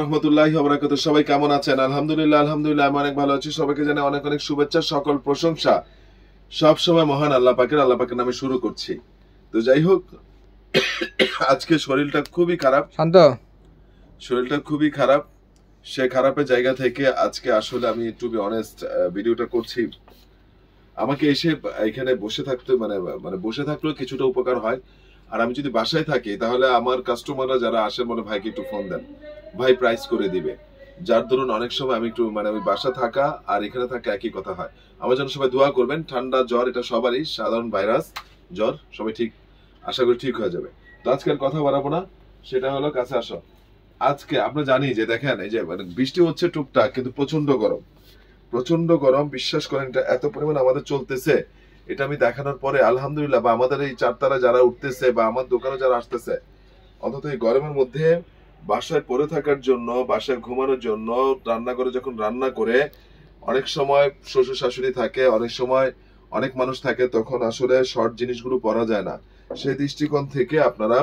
রহমতুল্লাহি ওয়া বারাকাতুহু। সবাই কেমন আছেন? আলহামদুলিল্লাহ আলহামদুলিল্লাহ আমি অনেক ভালো আছি। সবাইকে জানাই অনেক অনেক শুভেচ্ছা, সকল প্রশংসা সব সময় মহান আল্লাহ পাকের নামে শুরু করছি। তো যাই হোক, আজকে শরীরটা খুবই খারাপ, সে খারাপের জায়গা থেকে আজকে আসলে আমি টু বি অনেস্ট ভিডিওটা করছি। আমাকে এসে এখানে বসে থাকতে মানে বসে থাকলেও কিছুটা উপকার হয়। আর আমি যদি বাসায় থাকি তাহলে আমার কাস্টমাররা যারা আসে বলে ভাইকে একটু ফোন দেন, ভাই প্রাইস করে দিবে। যার ধরুন অনেক সময় আমি একটু ওই বাসা থাকা আর এখানে থাকা একই কথা হয়। আমার জন্য সবাই দোয়া করবেন। ঠান্ডা জ্বর এটা সবারই সাধারণ ভাইরাস জ্বর, সবাই ঠিক আশা করি ঠিক হয়ে যাবে। তো আজকে আর কথা বাড়াবো না, সেটা হলো কাছে আসো। আজকে আমরা জানি যে দেখেন এই যে বৃষ্টি হচ্ছে টুকটাক, কিন্তু প্রচন্ড গরম বিশ্বাস করেন। এটা এত পরিমাণ আমাদের চলতেছে, এটা আমি দেখানোর পরে আলহামদুলিল্লাহ, বা আমাদের এই চারতারা যারা উঠতেছে বা আমার দোকানে যারা আসতেছে, অন্তত এই গরমের মধ্যে বাসায় পড়ে থাকার জন্য, বাসায় ঘুমানোর জন্য, রান্নাঘরে যখন রান্না করে, অনেক সময় শ্বশুর শাশুড়ি থাকে, অনেক সময় অনেক মানুষ থাকে, তখন আসলে শর্ট জিনিসগুলো পরা যায় না। সেই দৃষ্টিকোণ থেকে আপনারা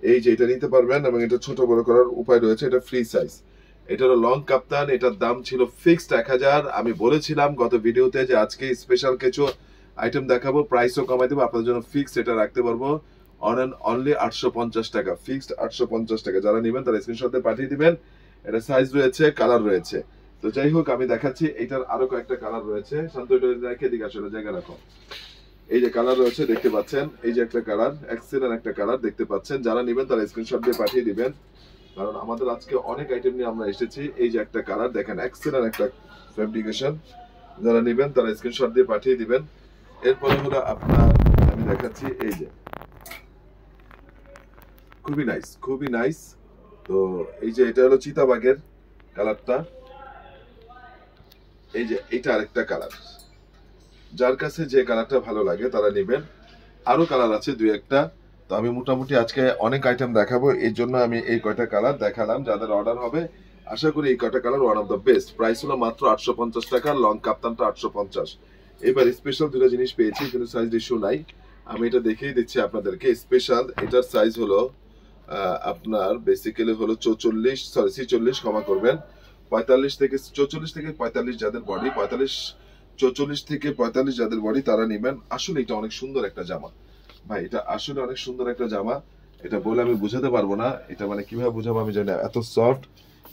এই যে এটা নিতে পারবেন, এবং এটা ছোট বড় করার উপায় রয়েছে। এটা ফ্রি সাইজ, এটা হলো লং কাপ্তান। এটার দাম ছিল ফিক্সড 1000। আমি বলেছিলাম গত ভিডিওতে যে আজকে স্পেশাল কিছু আইটেম দেখাবো, প্রাইসও কমাই দেবো আপনাদের জন্য। ফিক্সড এটা রাখতে পারবো অন এন্ড অনলি 850 টাকা, ফিক্সড 850 টাকা। যারা নেবেন তারা স্ক্রিনশট দিয়ে পাঠিয়ে দিবেন। এটা সাইজ রয়েছে, কালার রয়েছে। তো যাই হোক, আমি দেখাচ্ছি এটার আরো কয়েকটা কালার রয়েছে। শান্ত রেখে দিকে আসলে জায়গা রাখো। এই যে কালার রয়েছে দেখতে পাচ্ছেন, এই যে একটা কালার, এক্সেলেন্ট একটা কালার দেখতে পাচ্ছেন। যারা নেবেন তারা স্ক্রিনশট দিয়ে পাঠিয়ে দিবেন, কারণ আমাদের আজকে অনেক আইটেম নিয়ে আমরা এসেছি। এই যে একটা কালার দেখেন, এক্সেলেন্ট একটা ফেব্রিকেশন। যারা নেবেন তারা স্ক্রিনশট দিয়ে পাঠিয়ে দিবেন। এরপরে হলো আপনার আমি দেখাচ্ছি এই যে খুবই নাইস। তো এই যে এটা হলো চিতাবাগের কালারটা। এই যে এটা আরেকটা কালার। যার কাছে যে কালারটা ভালো লাগে তারা নেবেন। আরো কালার আছে দুই একটা। তো আমি মোটামুটি আজকে অনেক আইটেম দেখাবো, এই জন্য আমি এই কয়টা কালার দেখালাম। যাদের অর্ডার হবে আশা করি এই কয়টা colour one of the best. Price হলো মাত্র 850 টাকা, লং কাপ্তানটা 850। এবার স্পেশাল দুটো জিনিস পেয়েছি, কিন্তু সাইজ ইস্যু নাই, আমি এটা দেখিয়ে দিচ্ছি আপনাদেরকে। স্পেশাল এটার সাইজ হলো আপনার বেসিক্যালি হলো 46 ক্ষমা করবেন, 45 থেকে 45 যাদের বডি, 44 থেকে 45 যাদের বডি তারা নেবেন। আসলে এটা অনেক সুন্দর একটা জামা ভাই, এটা আসলে অনেক সুন্দর একটা জামা। এটা বলে আমি বুঝাতে পারবো না, এটা কিভাবে বুঝাবো আমি জানি না।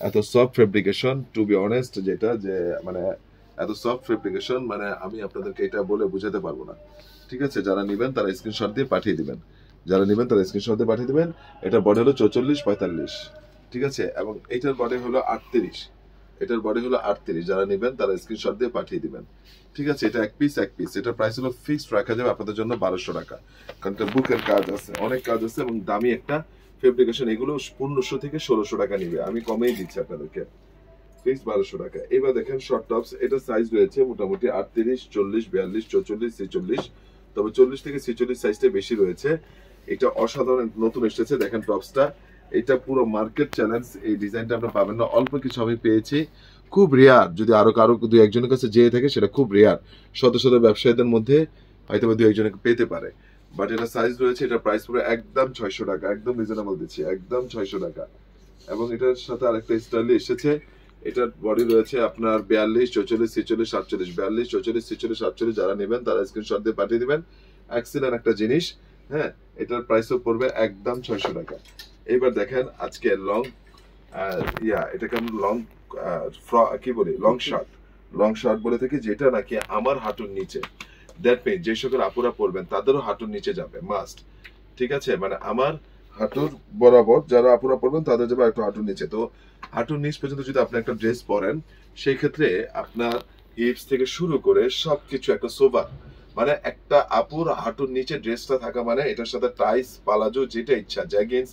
এত soft fabrication, to be honest, যেটা যে এত সফট ফেব্রিকেশন, আমি আপনাদেরকে এটা বলে বুঝাতে পারবো না। ঠিক আছে, যারা নেবেন তারা স্ক্রিনশট দিয়ে পাঠিয়ে দিবেন। এটা বডি হলো 44-45, ঠিক আছে, এবং এটার বডি হলো 38। যারা নেবেন তারা স্ক্রিনশট দিয়ে পাঠিয়ে দিবেন। ঠিক আছে, এটা এক পিস। এটা প্রাইস হলো ফিক্সড রাখা যাবে আপনাদের জন্য 1200 টাকা, কারণ এটা বুকের কাজ আছে, অনেক কাজ আছে, এবং দামি একটা ফেব্রিকেশন। এগুলো 1500 থেকে 1600 টাকা নিবে, আমি কমেই দিচ্ছি আপনাদেরকে, ফিক্সড 1200 টাকা। এবার দেখেন শর্ট টপস, এটা সাইজ রয়েছে মোটামুটি 38, 40, 42, 44, 46। তবে 40 থেকে 46 সাইজটা বেশি রয়েছে। এটা অসাধারণ নতুন এসেছে, দেখেন টপসটা। এটা পুরো মার্কেট চ্যালেঞ্জ, এই ডিজাইনটা আপনারা পাবেন না। অল্প কিছু আমি পেয়েছি, খুব রেয়ার। যদি আরো কারো দুই একজনের কাছে যেয়ে থাকে সেটা খুব রেয়ার। শত ব্যবসায়ীদের মধ্যে হয়তো দুই একজনকে পেতে পারে, বাট এটা সাইজ রয়েছে। এটা প্রাইস পুরো একদম 600 টাকা, একদম রিজনেবল দিচ্ছি, একদম 600 টাকা। এবং এটার সাথে আরেকটা স্টাইলে এসেছে। এটার বডি রয়েছে আপনার 42, 44, 46, 47, 42, 44, 46, 47। যারা নেবেন তারা স্ক্রিনশট দিয়ে পাঠিয়ে দিবেন। এক্সেলেন্ট একটা জিনিস, হ্যাঁ। এটার প্রাইসও পড়বে একদম 600 টাকা। এবার দেখেন আজকে লং এটাকে আমরা লং কি বলি, লং শার্ট বলে থাকি, যেটা নাকি আমার হাঁটুর নিচে। দ্যাট মিন যে সকল আপুরা পরবেন তাদেরও হাঁটুর নিচে যাবে মাস্ট। ঠিক আছে, আমার হাঁটুর বরাবর যারা আপুরা পরবেন তাদের যাবে একটু হাঁটুর নিচে। তো হাঁটুর নিচ পর্যন্ত যদি আপনি একটা ড্রেস পরেন, সেই ক্ষেত্রে আপনার হিপস থেকে শুরু করে সবকিছু একটা সোভা, একটা আপুর হাঁটুর নিচে ড্রেসটা থাকা, এটার সাথে টাইস, পালাজো, যেটা ইচ্ছা, জ্যাগিন্স,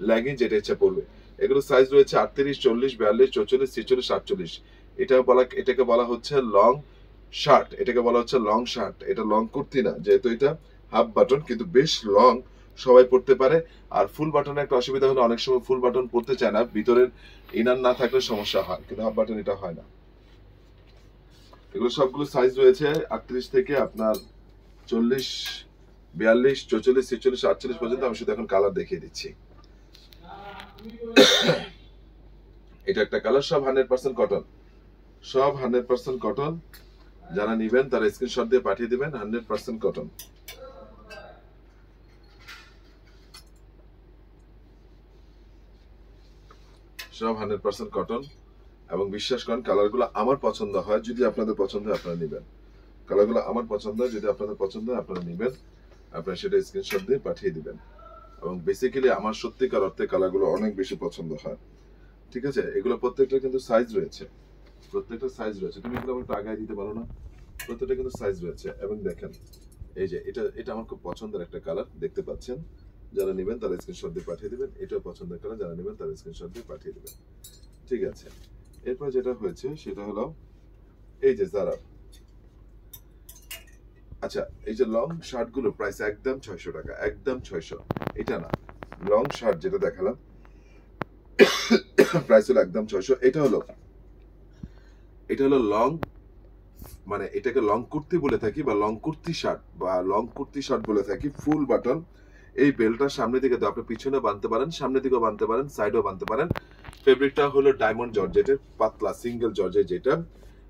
লেগিংস, যেটা ইচ্ছা পড়বে। এগুলো সাইজ রয়েছে 38, 40, 42, 44, 46, 47। এটাকে বলা হচ্ছে লং শার্ট, এটা লং কুর্তি না, যেহেতু এটা হাফ বাটন, কিন্তু বেশ লং, সবাই পড়তে পারে। আর ফুল বাটনের একটা অসুবিধা হলো, অনেক সময় ফুল বাটন পড়তে চায় না, ভিতরের ইনার না থাকলে সমস্যা হয়, কিন্তু হাফ বাটন এটা হয় না। এগুলো সবগুলো সাইজ রয়েছে 38 থেকে আপনার 40, 42, 44, 46, 48 পর্যন্ত। আমি শুধু এখন কালার দেখিয়ে দিচ্ছি। এটা একটা কালার, সব 100% কটন, সব 100% কটন। যারা নিবেন তারা স্ক্রিনশট দিয়ে পাঠিয়ে দিবেন, 100% কটন। সব 100% কটন। এবং বিশ্বাস করেন কালারগুলো আমার পছন্দ হয়, যদি আপনাদের পছন্দ হয় আপনারা নিবেন। কালারগুলো আমার পছন্দ হয়, যদি আপনাদের পছন্দ হয় আপনারা নিবেন, আপনারা সেটা স্ক্রিনশট দিয়ে পাঠিয়ে দিবেন। এবং বেসিক্যালি আমার সত্যিকার অর্থে কালারগুলো অনেক বেশি পছন্দ হয়। ঠিক আছে, এগুলো প্রত্যেকটা কিন্তু সাইজ রয়েছে, প্রত্যেকটা সাইজ রয়েছে। তুমি এগুলো একটু আগায় দিতে পারো না? প্রত্যেকটা কিন্তু সাইজ রয়েছে। এবং দেখেন এই যে এটা আমার খুব পছন্দের একটা কালার, দেখতে পাচ্ছেন। যারা নেবেন তারা স্ক্রিনশট দিয়ে পাঠিয়ে দিবেন। এটাও পছন্দের কালার, যারা নেবেন তারা স্ক্রিনশট দিয়ে পাঠিয়ে দিবেন। ঠিক আছে, এরপর যেটা হয়েছে সেটা হলো এই যে জারা, আচ্ছা এই যে লং শার্ট গুলো প্রাইস একদম 600 টাকা, একদম 600। এটা না, লং শার্ট যেটা দেখালাম প্রাইস হলো একদম 600। এটা হলো লং, মানে এটাকে লং কুর্তি বলে থাকি, বা লং কুর্তি শার্ট, বা লং কুর্তি শার্ট বলে থাকি। ফুল বাটন, এই বেল্টটা সামনে দিকে তো আপনি পিছনে বাঁধতে পারেন, সামনে দিকেও বাঁধতে পারেন, সাইডেও বাঁধতে পারেন। ফেব্রিকটা হলো ডায়মন্ড জর্জেটের, পাতলা সিঙ্গেল জর্জেট যেটা,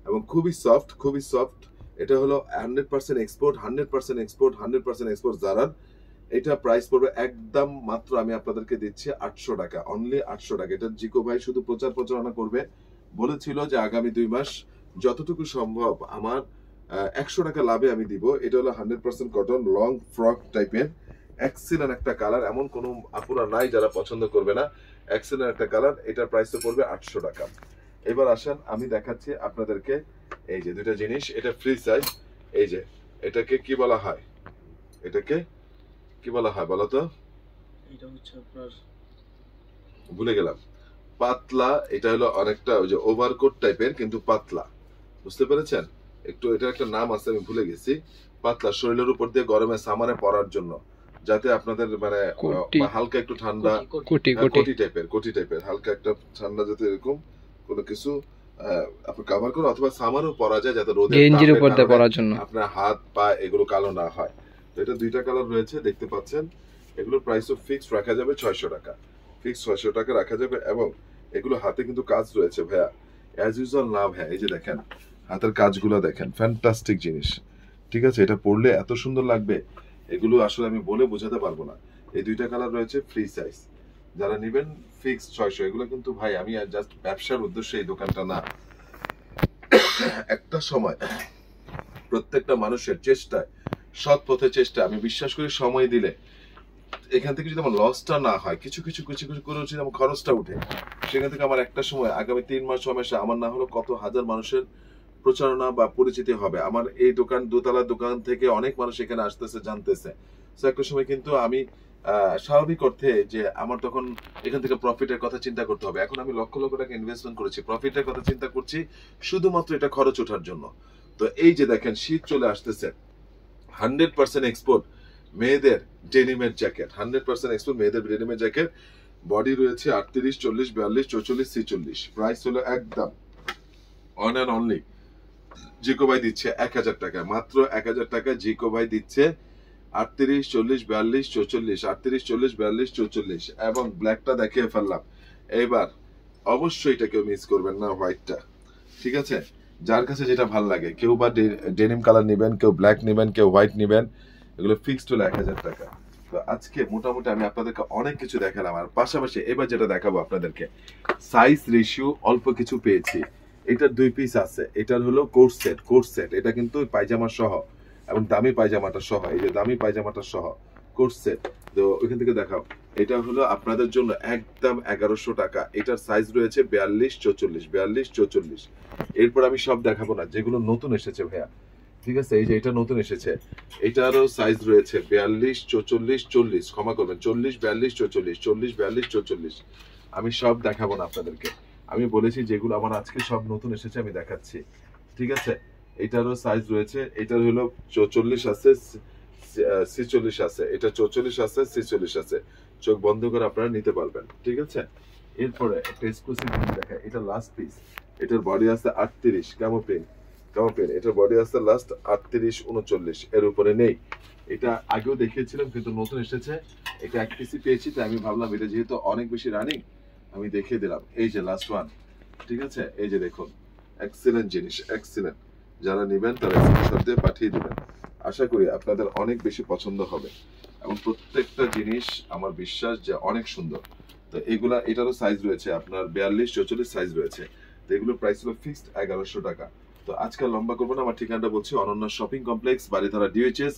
এবং খুবই সফট, খুবই সফট। এটা হলো 100% এক্সপোর্ট, 100% এক্সপোর্ট, 100% এক্সপোর্ট জারার। এটা প্রাইস পড়বে একদম মাত্র, আমি আপনাদেরকে দিচ্ছি 800 টাকা, অনলি 800 টাকা। এটা জিকো ভাই শুধু প্রচারণা করবে, বলেছিল যে আগামী 2 মাস যতটুকু সম্ভব আমার 100 টাকা লাভে আমি দিব। এটা হলো 100% কটন, লং ফ্রক টাইপের, এক্সিলেন্ট একটা কালার, এমন কোনো আপুরা নাই যারা পছন্দ করবে না। এক্সিলেন্ট একটা কালার, এটার প্রাইসে পড়বে 800 টাকা। এবার আসেন আমি দেখাচ্ছি আপনাদেরকে এই যে দুইটা জিনিস। এটা ফ্রি সাইজ, এই যে এটাকে কি বলা হয়, এটাকে কি বলা হয় বলো তো? এটা হচ্ছে আপনার, ভুলে গেলাম, পাতলা। এটা হলো অনেকটা ওই যে ওভারকোট টাইপের, কিন্তু পাতলা, বুঝতে পেরেছেন? একটু এটা একটা নাম আছে, আমি ভুলে গেছি। পাতলা, শরীরের উপর দিয়ে গরমে সামারে পরার জন্য, যাতে আপনাদের মানে হালকা একটু ঠান্ডা, কোটি টাইপের হালকা একটা ঠান্ডা, যাতে এরকম কোনো কিছু আপনি কভার করুন, অথবা সামারও পরা যায়, যাতে রোদে গেঞ্জির উপর দিয়ে পরার জন্য আপনার হাত পা এগুলো কালো না হয়। তো এটা দুইটা কালার রয়েছে, দেখতে পাচ্ছেন। এগুলোর প্রাইসও ফিক্সড রাখা যাবে 600 টাকা, ফিক্স 600 টাকা রাখা যাবে। এবং এগুলো হাতে কিন্তু কাজ রয়েছে ভাইয়া, অ্যাজ ইউজুয়াল না ভাইয়া। এই যে দেখেন হাতের কাজগুলো দেখেন, ফ্যান্টাস্টিক জিনিস। ঠিক আছে, এটা পরলে এত সুন্দর লাগবে, এগুলো আসলে আমি বলে বোঝাতে পারবো না। এই দুইটা কালার রয়েছে, ফ্রি সাইজ। যারা নেবেন ফিক্সড 600। এগুলো কিন্তু ভাই আমি জাস্ট ব্যবসার উদ্দেশ্যে এই দোকানটা না, একটা সময় প্রত্যেকটা মানুষের চেষ্টায়, সৎ পথে চেষ্টা, আমি বিশ্বাস করি সময় দিলে এখান থেকে যদি আমার লসটা না হয়, কিছু কিছু করে যদি আমার খরচটা উঠে, সেখান থেকে আমার একটা সময় আগামী 3 মাস 6 মাসে আমার না হলো কত হাজার মানুষের প্রচারণা বা পরিচিতি হবে। আমার এই দোকান, দোতলার দোকান থেকে অনেক মানুষ এখানে আসতেছে, জানতেছে। তো একটা সময় কিন্তু আমি স্বাভাবিক অর্থে যে আমার তখন এখান থেকে প্রফিটের কথা চিন্তা করতে হবে। এখন আমি লক্ষ লক্ষ টাকা ইনভেস্টমেন্ট করেছি, প্রফিটের কথা চিন্তা করছি শুধুমাত্র এটা খরচ ওঠার জন্য। তো এই যে দেখেন শীত চলে আসতেছে, 100% এক্সপোর্ট মেয়েদের ডেনিমের জ্যাকেট, 100% এক্সপোর্ট মেয়েদের ডেনিমের জ্যাকেট। বডি রয়েছে 38, 40, 42, 44, 46। প্রাইস হলো একদম অন অ্যান্ড অনলি জিকো ভাই দিচ্ছে 1000 টাকা, মাত্র 1000 টাকা জিকো ভাই দিচ্ছে। 38, 40, 42, 44, 38, 40, 42, 44। এবং ব্ল্যাকটা দেখিয়ে ফেললাম। এবার অবশ্যই এটা কেউ মিস করবেন না, হোয়াইটটা। ঠিক আছে, যার কাছে যেটা ভালো লাগে, কেউ বা ডেনিম কালার নেবেন, কেউ ব্ল্যাক নেবেন, কেউ হোয়াইট নেবেন। এগুলো ফিক্সড হলো 1000 টাকা। তো আজকে মোটামুটি আমি আপনাদেরকে অনেক কিছু দেখালাম। আর পাশাপাশি এবার যেটা দেখাবো আপনাদেরকে, সাইজ রেশিও অল্প কিছু পেয়েছি। এটার 2 পিস আছে, এটার হলো কোট সেট। এটা কিন্তু পায়জামা সহ, এবং দামি পায়জামাটা সহ, এই যে দামি পায়জামাটা সহ কোট সেট। তো ওইখান থেকে দেখাও। এটা হলো আপনাদের জন্য একদম 1100 টাকা। এটার সাইজ রয়েছে 42, 44, 42, 44। এরপর আমি সব দেখাবো না, যেগুলো নতুন এসেছে ভাইয়া। ঠিক আছে, এই যে এটা নতুন এসেছে, এটারও সাইজ রয়েছে 42, 44, 40, ক্ষমা করবেন 40, 42, 44, 40, 42, 44। আমি সব দেখাবো না আপনাদেরকে, আমি বলেছি যেগুলো আমার আজকে সব নতুন এসেছে আমি দেখাচ্ছি। ঠিক আছে, এটারও সাইজ রয়েছে, এটার হলো 44 আছে, 46 আছে, এটা 44 আছে, 46 আছে। চোখ বন্ধ করে আপনারা নিতে পারবেন। ঠিক আছে, এরপরে একটা এক্সক্লুসিভ দেখা, এটা লাস্ট পিস। এটার বডি আছে 38, কেমন পেন, এটার বডি আছে লাস্ট 38, 39, এর উপরে নেই। এটা আগেও দেখিয়েছিলাম, কিন্তু নতুন এসেছে। এটা এক পিসি পেয়েছি, তাই আমি ভাবলাম এটা যেহেতু অনেক বেশি রানিং, আমি দেখিয়ে দিলাম। এই যে লাস্ট ওয়ান, ঠিক আছে, এই যে দেখুন, এক্সিলেন্ট জিনিস, এক্সিলেন্ট। যারা নেবেন তারা স্ক্রিনশট দিয়ে পাঠিয়ে দিবেন। আশা করি আপনাদের অনেক বেশি পছন্দ হবে এবং প্রত্যেকটা জিনিস আমার বিশ্বাস যে অনেক সুন্দর। তো এগুলা, এটারও সাইজ রয়েছে আপনার 42-44 সাইজ রয়েছে। তো এগুলোর প্রাইস হলো ফিক্সড 1100 টাকা। তো আজকে লম্বা করবো না, আমার ঠিকানাটা বলছি, Ananya shopping complex, Baridhara DHS,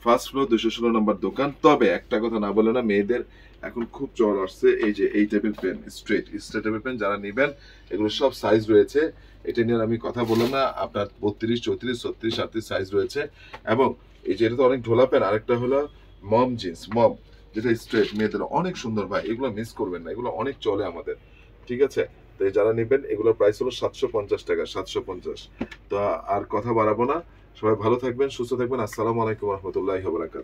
first floor, 216 নম্বর দোকান। তবে একটা কথা না বলে না, মেয়েদের এখন খুব চল আসছে এই যে এই টাইপের পেন, স্ট্রেট টেবিল পেন যারা নেবেন, এগুলো সব সাইজ রয়েছে। এটা নিয়ে আমি কথা বললাম না, আপনার 32, 34, 36, 38 সাইজ রয়েছে। এবং এই যে এটা তো অনেক ঢোলা পেন, আরেকটা হলো মম জিন্স, মম যেটা স্ট্রেট মেয়েদের, অনেক সুন্দর ভাই, এগুলো মিস করবেন না, এগুলো অনেক চলে আমাদের। ঠিক আছে, তো যারা নেবেন এগুলোর প্রাইস হলো 750 টাকা, 750। তো আর কথা বাড়াবো না, সবাই ভালো থাকবেন, সুস্থ থাকবেন। আসসালামু আলাইকুম রহমতুল্লাহি ওয়া বারাকাতুহু।